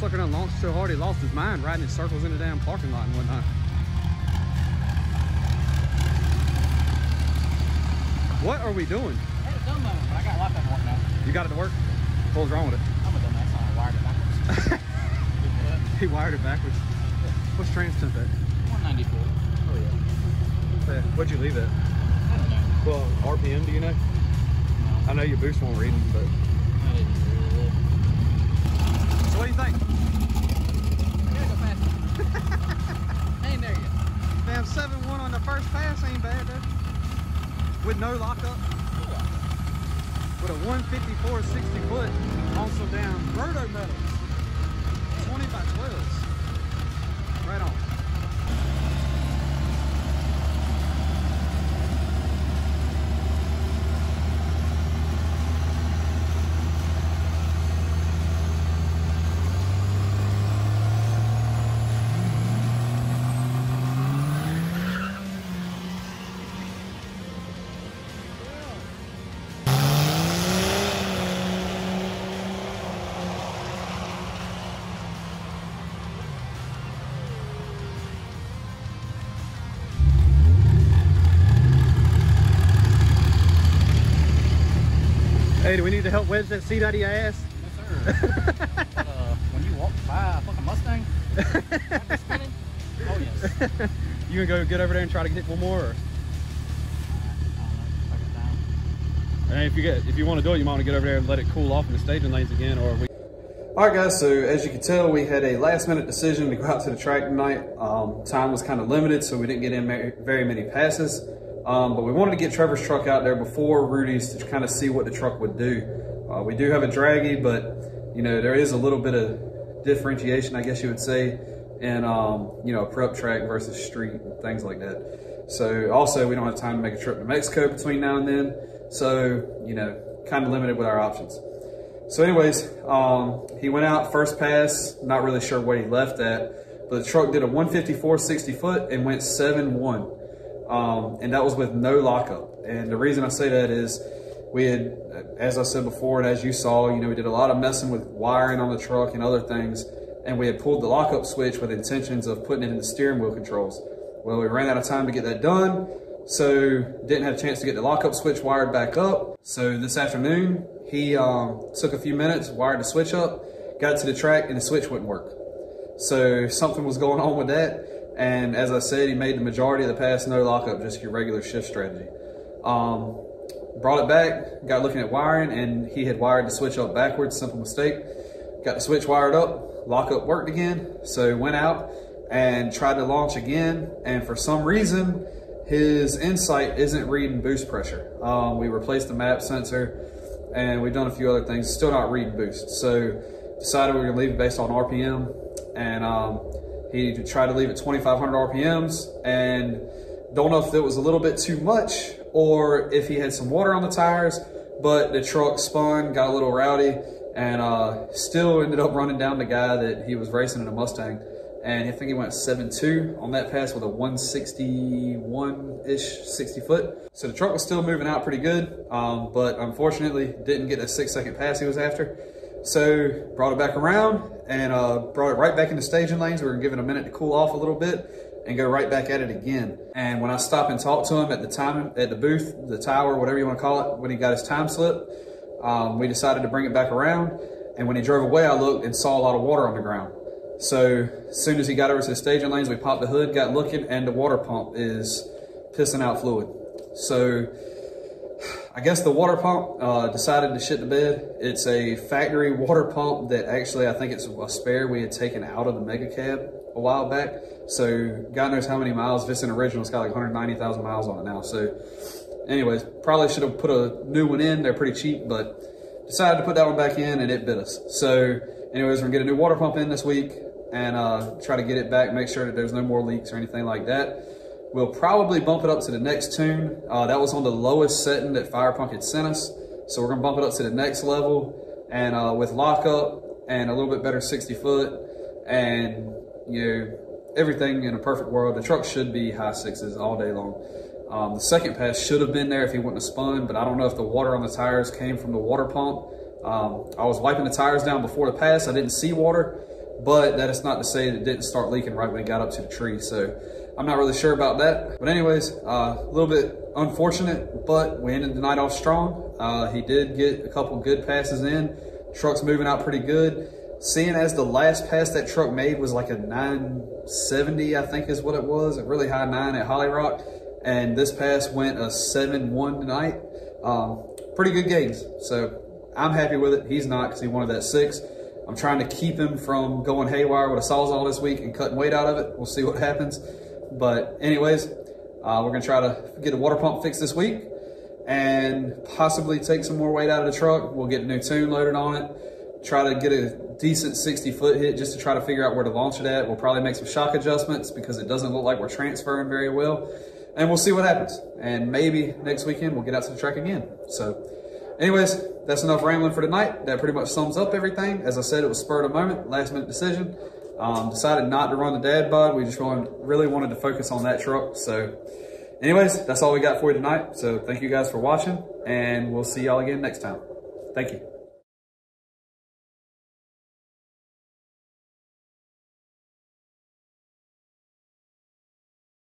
motherfucker done launched so hard he lost his mind riding in circles in the damn parking lot and whatnot. What are we doing? I had a dumb moment, but I got lockup work now. You got it to work? What was wrong with it? I'm a dumbass, I wired it backwards. He wired it backwards. What's trans temp at? 194. Oh yeah. What'd you leave it? I don't know. Well, RPM, do you know? No. I know your boost won't read them, but. I didn't really look. So what do you think? I gotta go faster. I ain't there yet. Damn, 7-1 on the first pass ain't bad, though. With no lockup. With a 154 60 foot on some damn roto metals. 20 by 12s. Right on. Hey, do we need to help wedge that seat out of your ass? Yes, sir. But, when you walk by a fucking Mustang, after spinning, oh yes. You gonna go get over there and try to get one more? Or? And if you want to do it, you might want to get over there and let it cool off in the staging lanes again, or we. All right, guys. So as you can tell, we had a last-minute decision to go out to the track tonight. Time was kind of limited, so we didn't get in very many passes. But we wanted to get Trevor's truck out there before Rudy's to kind of see what the truck would do. We do have a draggy, but you know, there is a little bit of differentiation, I guess you would say, in you know, prep track versus street and things like that. So also we don't have time to make a trip to Mexico between now and then. So, you know, kind of limited with our options. So anyways, he went out first pass, not really sure what he left at, but the truck did a 154 60 foot and went 7-1. And that was with no lockup. And the reason I say that is we had, as I said before, and as you saw, you know, we did a lot of messing with wiring on the truck and other things. And we had pulled the lockup switch with intentions of putting it in the steering wheel controls. Well, we ran out of time to get that done. So didn't have a chance to get the lockup switch wired back up. So this afternoon, he took a few minutes, wired the switch up, got to the track, and the switch wouldn't work. So something was going on with that. And as I said, he made the majority of the pass no lockup, just your regular shift strategy. Brought it back, got looking at wiring, and he had wired the switch up backwards, simple mistake. Got the switch wired up, lockup worked again. So went out and tried to launch again. And for some reason, his Insight isn't reading boost pressure. We replaced the map sensor and we've done a few other things, still not reading boost. So decided we were gonna leave it based on RPM, and he tried to leave it 2,500 RPMs, and don't know if it was a little bit too much or if he had some water on the tires, but the truck spun, got a little rowdy, and still ended up running down the guy that he was racing in a Mustang. And I think he went 7-2 on that pass with a 161-ish 60 foot. So the truck was still moving out pretty good, but unfortunately didn't get that 6-second pass he was after. So brought it back around and brought it right back into staging lanes. We were giving it a minute to cool off a little bit and go right back at it again. And when I stopped and talked to him at the time, at the booth, the tower, whatever you want to call it, when he got his time slip, we decided to bring it back around. And when he drove away, I looked and saw a lot of water on the ground. So as soon as he got over to the staging lanes, we popped the hood, got looking, and the water pump is pissing out fluid. So I guess the water pump decided to shit the bed. It's a factory water pump that actually, I think it's a spare we had taken out of the Mega Cab a while back. So God knows how many miles. If it's an original, it's got like 190,000 miles on it now. So anyways, probably should have put a new one in. They're pretty cheap, but decided to put that one back in and it bit us. So anyways, we're gonna get a new water pump in this week and try to get it back, make sure that there's no more leaks or anything like that. We'll probably bump it up to the next tune. That was on the lowest setting that Firepunk had sent us. So we're gonna bump it up to the next level, and with lockup and a little bit better 60 foot and, you know, everything in a perfect world, the truck should be high sixes all day long. The second pass should have been there if he wouldn't have spun, but I don't know if the water on the tires came from the water pump. I was wiping the tires down before the pass. I didn't see water. but that is not to say that it didn't start leaking right when it got up to the tree. So I'm not really sure about that. But anyways, a little bit unfortunate, but we ended the night off strong. He did get a couple good passes in. Truck's moving out pretty good. Seeing as the last pass that truck made was like a 970, I think is what it was, a really high 9 at Holly Rock. And this pass went a 7-1 tonight. Pretty good gains. So I'm happy with it. He's not, because he wanted that 6. I'm trying to keep him from going haywire with a Sawzall this week and cutting weight out of it. We'll see what happens. But anyways, we're gonna try to get a water pump fixed this week and possibly take some more weight out of the truck. We'll get a new tune loaded on it, try to get a decent 60-foot hit just to try to figure out where to launch it at. We'll probably make some shock adjustments because it doesn't look like we're transferring very well. And we'll see what happens. And maybe next weekend we'll get out to the track again. So anyways, that's enough rambling for tonight. That pretty much sums up everything. As I said, it was spur of the moment, last minute decision. Decided not to run the dad bod. We just really wanted to focus on that truck. So anyways, that's all we got for you tonight. So thank you guys for watching, and we'll see y'all again next time. Thank you.